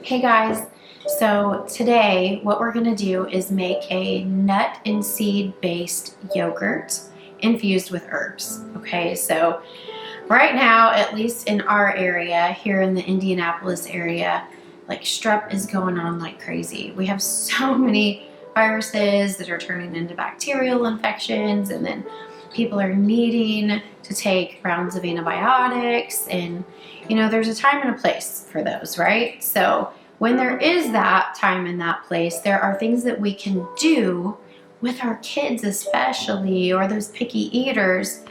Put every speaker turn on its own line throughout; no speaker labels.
Hey guys, so today what we're gonna do is make a nut and seed based yogurt infused with herbs. Okay, so right now, at least in our area, here in the Indianapolis area, like strep is going on like crazy. We have so many viruses that are turning into bacterial infections, and then people are needing to take rounds of antibiotics, and you know, there's a time and a place for those, right? So when there is that time and that place, there are things that we can do with our kids especially, or those picky eaters,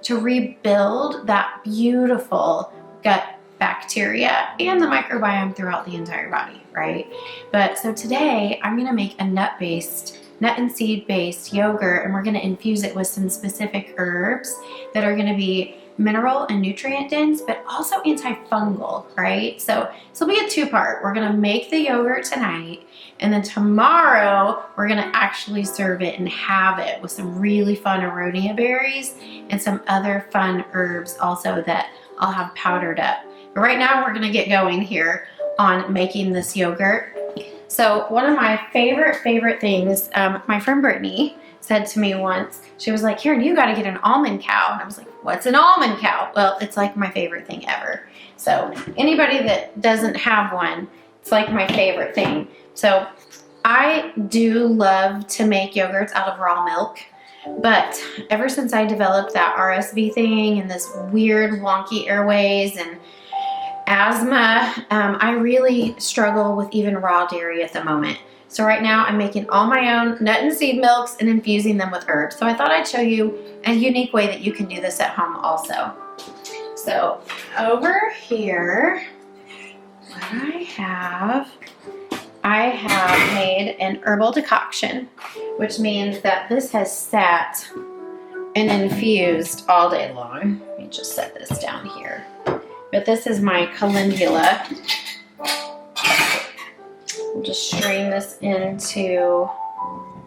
to rebuild that beautiful gut bacteria and the microbiome throughout the entire body, right? But so today I'm gonna make a nut and seed based yogurt, and we're gonna infuse it with some specific herbs that are gonna be mineral and nutrient dense, but also antifungal, right? So this will be a two-part. We're gonna make the yogurt tonight, and then tomorrow we're gonna actually serve it and have it with some really fun aronia berries and some other fun herbs also that I'll have powdered up. But right now we're gonna get going here on making this yogurt. So one of my favorite things, my friend Brittany said to me once, she was like, Karen, you gotta get an almond cow. And I was like, what's an almond cow? Well, it's like my favorite thing ever. So anybody that doesn't have one, it's like my favorite thing. So I do love to make yogurts out of raw milk, but ever since I developed that RSV thing and this weird wonky airways and asthma, I really struggle with even raw dairy at the moment. So right now I'm making all my own nut and seed milks and infusing them with herbs. So I thought I'd show you a unique way that you can do this at home also. So over here, what I have made an herbal decoction, which means that this has sat and infused all day long. Let me just set this down here. But this is my calendula. I'll just strain this into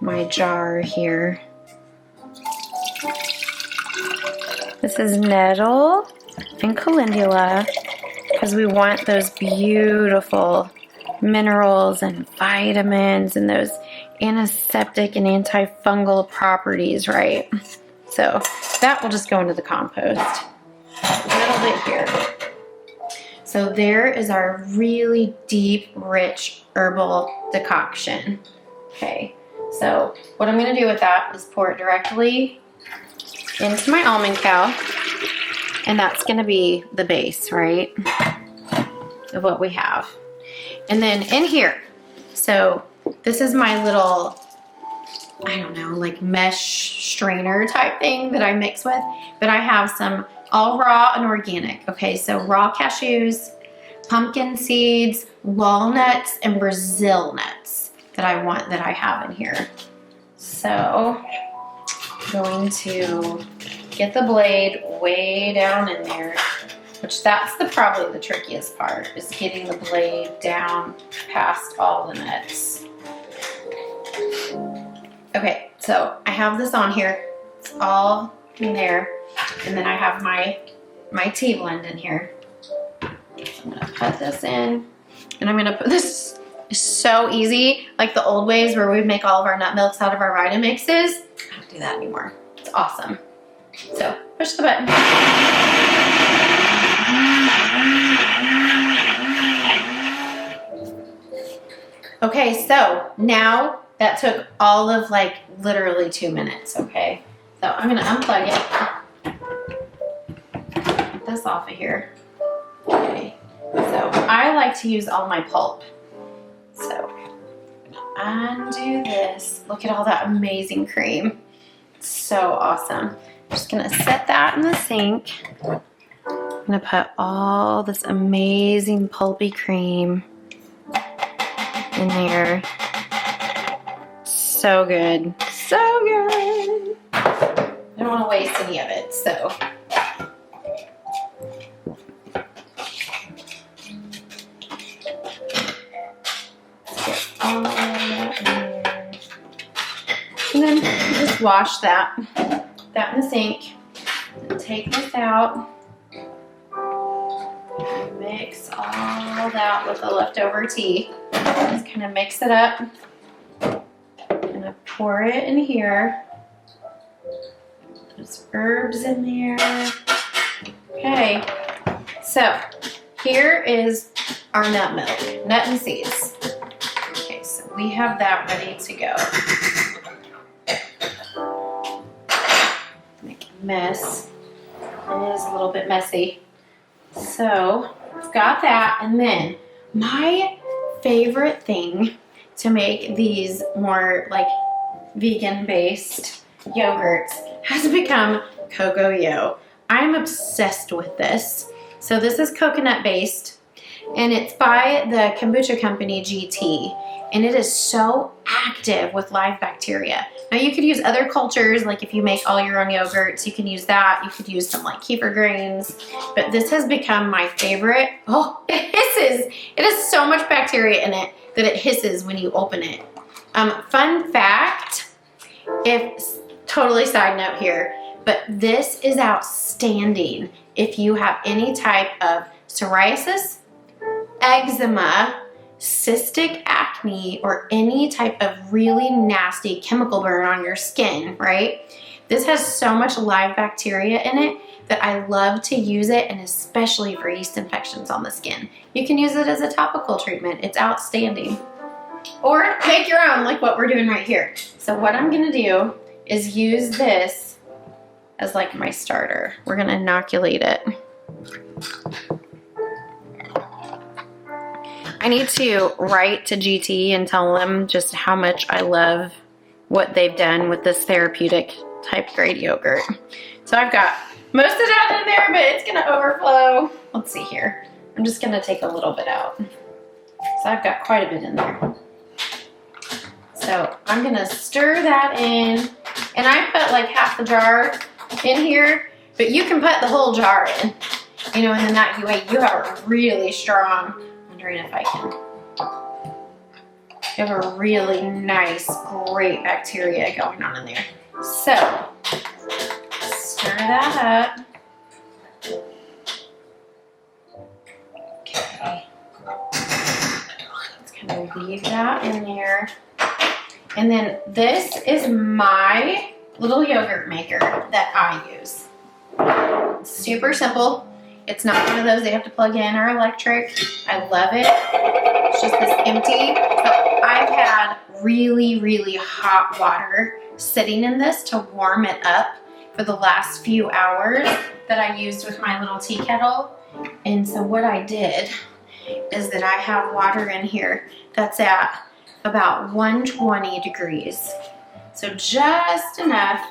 my jar here. This is nettle and calendula because we want those beautiful minerals and vitamins and those antiseptic and antifungal properties, right? So that will just go into the compost. A little bit here. So there is our really deep, rich herbal decoction. Okay, so what I'm gonna do with that is pour it directly into my almond cow, and that's gonna be the base, right, of what we have. And then in here, so this is my little, I don't know, like mesh strainer type thing that I mix with, but I have some all raw and organic. Okay, so raw cashews, pumpkin seeds, walnuts, and Brazil nuts that I have in here. So I'm going to get the blade way down in there, which that's probably the trickiest part, is getting the blade down past all the nuts. Okay, so I have this on here. It's all in there. And then I have my tea blend in here. I'm gonna put this in, and I'm gonna put this. Is so easy, like the old ways where we'd make all of our nut milks out of our Vitamixes. I don't do that anymore. It's awesome. So push the button. Okay, so now that took all of like literally 2 minutes. Okay, so I'm gonna unplug it. Get this off of here. Okay, so I like to use all my pulp. So I'm gonna undo this. Look at all that amazing cream. It's so awesome. I'm just gonna set that in the sink. I'm gonna put all this amazing pulpy cream in there. So good, so good. I don't want to waste any of it, so. All that in there. And then just wash that in the sink. And take this out. Mix all fizzled out with the leftover tea. Just kind of mix it up. I'm gonna pour it in here. There's herbs in there. Okay, so here is our nut milk, nut and seeds. Okay, so we have that ready to go. Make a mess. It is a little bit messy. So I've got that, and then my favorite thing to make these more like vegan-based yogurts has become Cocoa. I'm obsessed with this. So this is coconut based, and it's by the kombucha company GT, and it is so active with live bacteria. Now you could use other cultures, like if you make all your own yogurts, you can use that. You could use some like kefir grains, but this has become my favorite. Oh, it hisses. It has so much bacteria in it that it hisses when you open it. Fun fact, totally side note here, but this is outstanding if you have any type of psoriasis, eczema, cystic acne, or any type of really nasty chemical burn on your skin, right? This has so much live bacteria in it that I love to use it, and especially for yeast infections on the skin. You can use it as a topical treatment. It's outstanding. Or make your own, like what we're doing right here. So what I'm gonna do is use this as like my starter. We're gonna inoculate it. I need to write to GT and tell them just how much I love what they've done with this therapeutic type grade yogurt. So I've got most of that in there, but it's gonna overflow. Let's see here. I'm just gonna take a little bit out. So I've got quite a bit in there. So I'm gonna stir that in, and I put like half the jar in here, but you can put the whole jar in, you know, and then that way you have a really strong, I'm wondering if I can, you have a really nice, great bacteria going on in there. So, stir that up. Okay. Let's kind of leave that in there. And then this is my little yogurt maker that I use. It's super simple. It's not one of those they have to plug in or electric. I love it. It's just this empty. So I've had really, really hot water sitting in this to warm it up for the last few hours that I used with my little tea kettle. And so what I did is that I have water in here that's at about 120 degrees. So just enough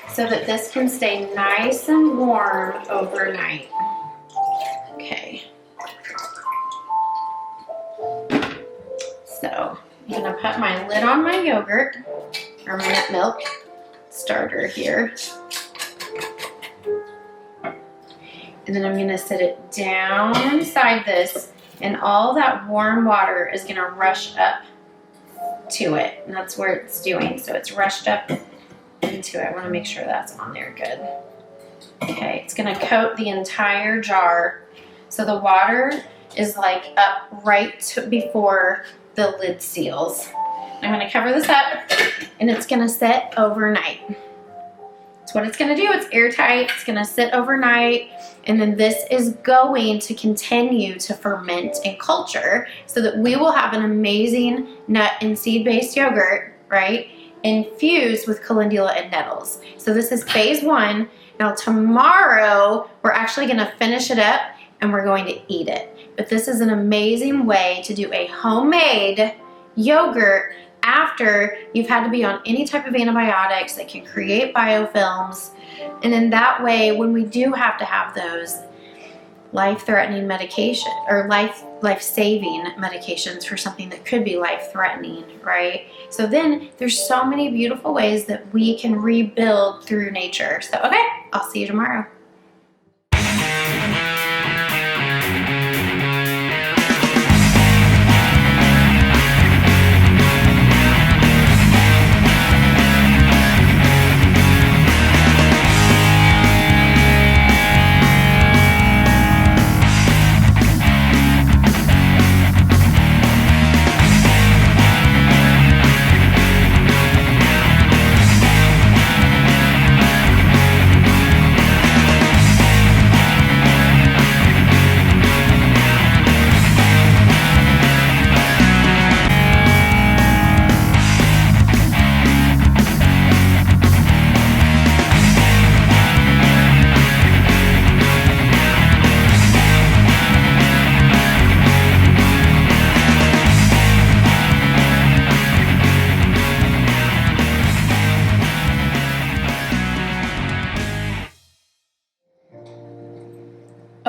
so that this can stay nice and warm overnight. Okay. So I'm gonna put my lid on my yogurt, or my nut milk starter here. And then I'm gonna set it down inside this, and all that warm water is gonna rush up to it. And that's where it's doing. So it's rushed up into it. I wanna make sure that's on there good. Okay, it's gonna coat the entire jar. So the water is like up right before the lid seals. I'm gonna cover this up, and it's gonna sit overnight. That's what it's gonna do. It's airtight, it's gonna sit overnight, and then this is going to continue to ferment and culture so that we will have an amazing nut and seed-based yogurt, right? Infused with calendula and nettles. So this is phase 1. Now tomorrow, we're actually gonna finish it up and we're going to eat it. But this is an amazing way to do a homemade yogurt after you've had to be on any type of antibiotics that can create biofilms. And then that way, when we do have to have those life-threatening medication or life-saving medications for something that could be life-threatening, right? So then there's so many beautiful ways that we can rebuild through nature. So, okay, I'll see you tomorrow.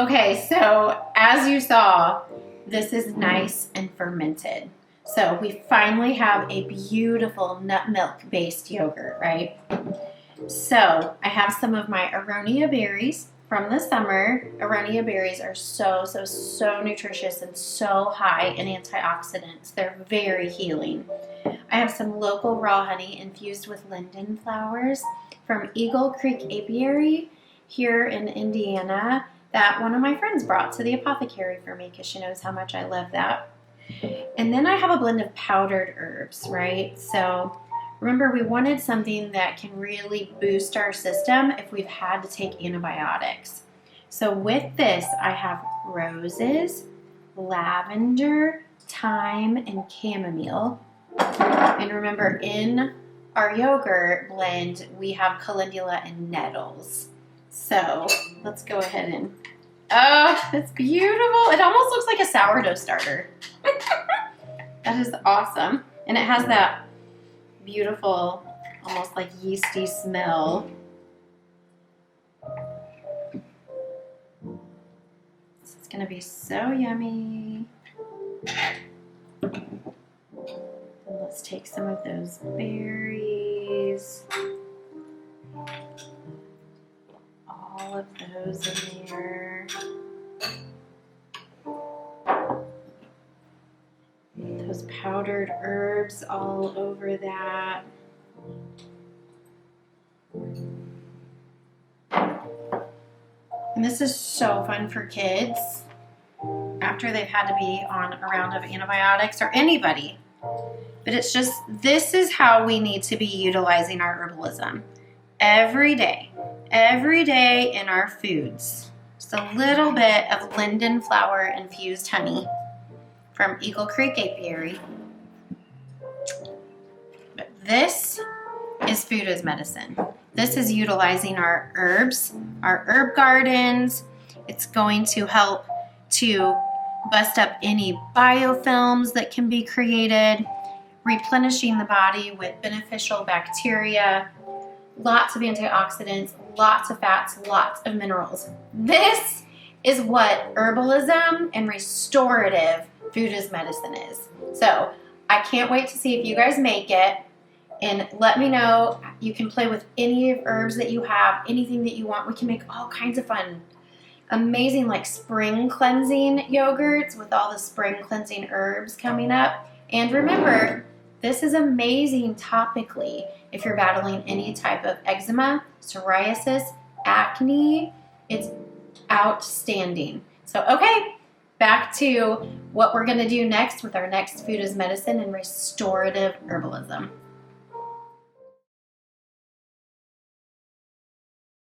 Okay, so as you saw, this is nice and fermented. So we finally have a beautiful nut milk based yogurt, right? So I have some of my aronia berries from the summer. Aronia berries are so nutritious and so high in antioxidants. They're very healing. I have some local raw honey infused with linden flowers from Eagle Creek Apiary here in Indiana that one of my friends brought to the apothecary for me because she knows how much I love that. And then I have a blend of powdered herbs, right? So remember, we wanted something that can really boost our system if we've had to take antibiotics. So with this, I have roses, lavender, thyme, and chamomile. And remember, in our yogurt blend, we have calendula and nettles. So let's go ahead and, oh, it's beautiful. It almost looks like a sourdough starter. That is awesome. And it has that beautiful, almost like yeasty smell. This is gonna be so yummy. And let's take some of those berries. All of those in there. Those powdered herbs all over that. And this is so fun for kids after they've had to be on a round of antibiotics, or anybody. But it's just, this is how we need to be utilizing our herbalism. Every day in our foods. Just a little bit of linden flower infused honey from Eagle Creek Apiary. But this is food as medicine. This is utilizing our herbs, our herb gardens. It's going to help to bust up any biofilms that can be created, replenishing the body with beneficial bacteria, lots of antioxidants, lots of fats, lots of minerals. This is what herbalism and restorative food as medicine is. So I can't wait to see if you guys make it, and let me know. You can play with any of herbs that you have, anything that you want. We can make all kinds of fun, amazing, like spring cleansing yogurts with all the spring cleansing herbs coming up. And remember, this is amazing topically if you're battling any type of eczema, psoriasis, acne. It's outstanding. So, okay, back to what we're going to do next with our next food as medicine and restorative herbalism.